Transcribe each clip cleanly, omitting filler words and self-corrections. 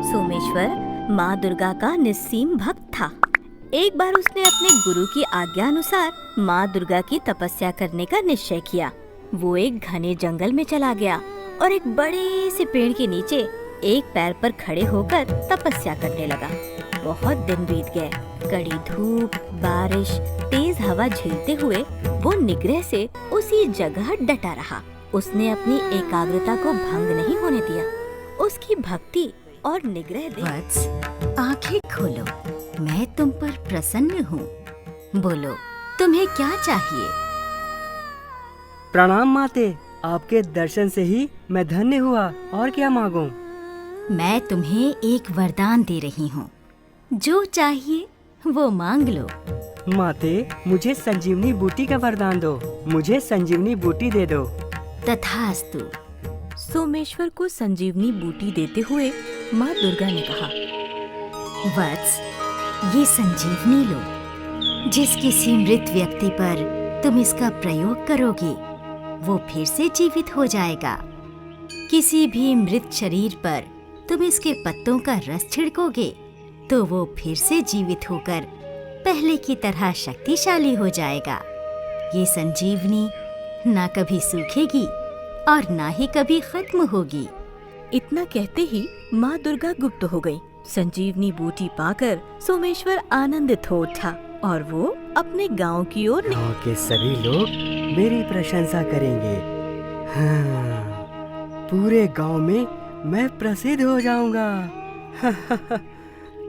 सोमेश्वर माँ दुर्गा का निस्सीम भक्त था। एक बार उसने अपने गुरु की आज्ञा अनुसार माँ दुर्गा की तपस्या करने का निश्चय किया। वो एक घने जंगल में चला गया और एक बड़े से पेड़ के नीचे एक पैर पर खड़े होकर तपस्या करने लगा। बहुत दिन बीत गए। कड़ी धूप, बारिश, तेज हवा झेलते हुए वो निग्रह से उसी जगह डटा रहा। उसने अपनी एकाग्रता को भंग नहीं होने दिया। उसकी भक्ति और निग्रह देख वत्स, आंखें खोलो, मैं तुम पर प्रसन्न हूँ। बोलो, तुम्हें क्या चाहिए? प्रणाम माते, आपके दर्शन से ही मैं धन्य हुआ। और क्या मांगूं? मैं तुम्हें एक वरदान दे रही हूँ। जो चाहिए वो मांग लो। माते, मुझे संजीवनी बूटी का वरदान दो। मुझे संजीवनी बूटी दे दो। तथास्तु। सोमेश्वर को संजीवनी बूटी देते हुए माँ दुर्गा ने कहा, वत्स, ये संजीवनी लो। जिस किसी मृत व्यक्ति पर तुम इसका प्रयोग करोगे वो फिर से जीवित हो जाएगा। किसी भी मृत शरीर पर तुम इसके पत्तों का रस छिड़कोगे तो वो फिर से जीवित होकर पहले की तरह शक्तिशाली हो जाएगा। ये संजीवनी ना कभी सूखेगी और ना ही कभी खत्म होगी। इतना कहते ही माँ दुर्गा गुप्त हो गई। संजीवनी बूटी पाकर सोमेश्वर आनंदित हो उठा और वो अपने गांव की ओर गाँव के सभी लोग मेरी प्रशंसा करेंगे। हाँ, पूरे गांव में मैं प्रसिद्ध हो जाऊंगा।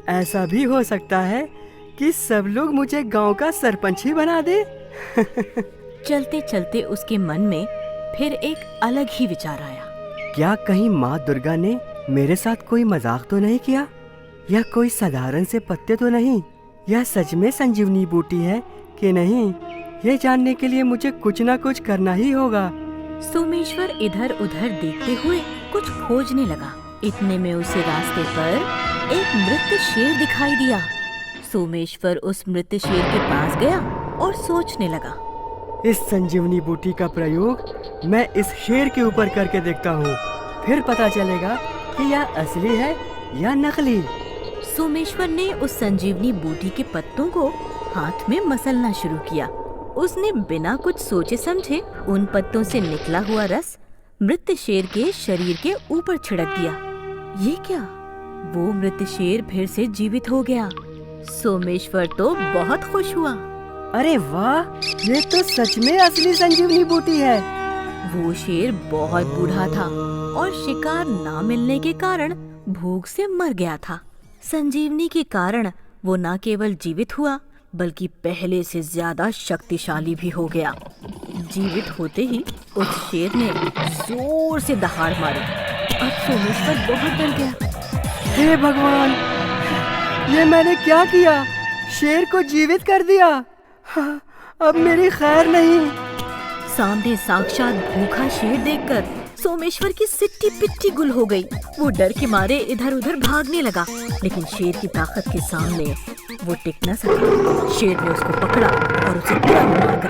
ऐसा भी हो सकता है कि सब लोग मुझे गांव का सरपंच ही बना दे। चलते चलते उसके मन में फिर एक अलग ही विचार आया। क्या कहीं माँ दुर्गा ने मेरे साथ कोई मजाक तो नहीं किया? यह कोई साधारण से पत्ते तो नहीं? यह सच में संजीवनी बूटी है कि नहीं? ये जानने के लिए मुझे कुछ न कुछ करना ही होगा। सोमेश्वर इधर उधर देखते हुए कुछ खोजने लगा। इतने में उसे रास्ते पर एक मृत शेर दिखाई दिया। सोमेश्वर उस मृत शेर के पास गया और सोचने लगा, इस संजीवनी बूटी का प्रयोग मैं इस शेर के ऊपर करके देखता हूँ। फिर पता चलेगा कि यह असली है या नकली। सोमेश्वर ने उस संजीवनी बूटी के पत्तों को हाथ में मसलना शुरू किया। उसने बिना कुछ सोचे समझे उन पत्तों से निकला हुआ रस मृत शेर के शरीर के ऊपर छिड़क दिया। ये क्या? वो मृत शेर फिर से जीवित हो गया। सोमेश्वर तो बहुत खुश हुआ। अरे वाह, ये तो सच में असली संजीवनी बूटी है। वो शेर बहुत बूढ़ा था और शिकार ना मिलने के कारण भूख से मर गया था। संजीवनी के कारण वो न केवल जीवित हुआ बल्कि पहले से ज्यादा शक्तिशाली भी हो गया। जीवित होते ही उस शेर ने जोर से दहाड़ मारी। अब सोमेश्वर बहुत डर गया। हे भगवान, ये मैंने क्या किया? शेर को जीवित कर दिया। हाँ, अब मेरी खैर नहीं। सामने साक्षात भूखा शेर देखकर सोमेश्वर की सिट्टी पिट्टी गुल हो गई। वो डर के मारे इधर उधर भागने लगा, लेकिन शेर की ताकत के सामने वो टिक न सका। शेर ने उसको पकड़ा और उसे तुरंत मारकर